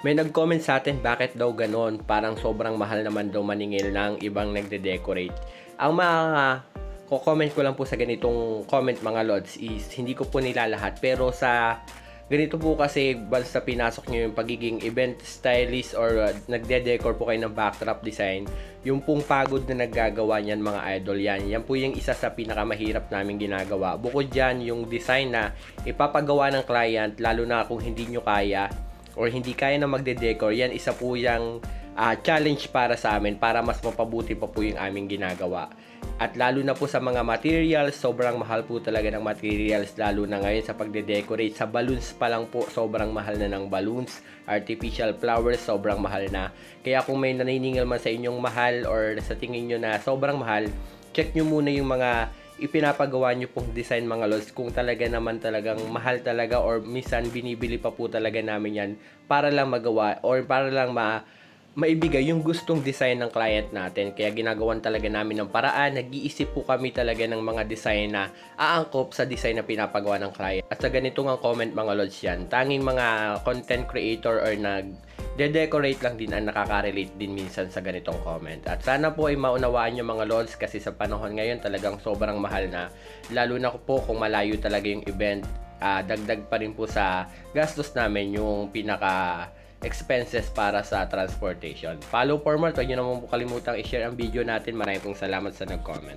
May nag-comment sa atin bakit daw ganon, parang sobrang mahal naman daw maningil ng ibang nagde-decorate. Ang mga comment ko lang po sa ganitong comment mga lods is hindi ko po nila lahat, pero sa ganito po kasi basta pinasok nyo yung pagiging event stylist or nagde-decor po kayo ng backdrop design, yung pong pagod na naggagawa niyan mga idol, yan po yung isa sa pinakamahirap namin ginagawa. Bukod dyan, yung design na ipapagawa ng client, lalo na kung hindi nyo kaya or hindi kaya na magde-decor, yan isa po yung challenge para sa amin para mas mapabuti pa po yung aming ginagawa. At lalo na po sa mga materials, sobrang mahal po talaga ng materials, lalo na ngayon sa pagde-decorate. Sa balloons pa lang po, sobrang mahal na ng balloons. Artificial flowers, sobrang mahal na. Kaya kung may naniningil man sa inyong mahal or sa tingin nyo na sobrang mahal, check nyo muna yung mga ipinapagawa nyo pong design mga lods, kung talaga naman talagang mahal talaga or minsan binibili pa po talaga namin yan para lang magawa or para lang maibigay yung gustong design ng client natin. Kaya ginagawan talaga namin ng paraan, nag-iisip po kami talaga ng mga design na aangkop sa design na pinapagawa ng client. At sa ganito nga comment mga lods yan, tanging mga content creator or nag-decorate lang din ang nakaka-relate din minsan sa ganitong comment. At sana po ay maunawaan nyo mga lods, kasi sa panahon ngayon talagang sobrang mahal na, lalo na po kung malayo talaga yung event. Dagdag pa rin po sa gastos namin yung pinaka expenses para sa transportation. Follow for more. Huwag nyo naman po kalimutang i-share ang video natin. Maraming pong salamat sa nag-comment.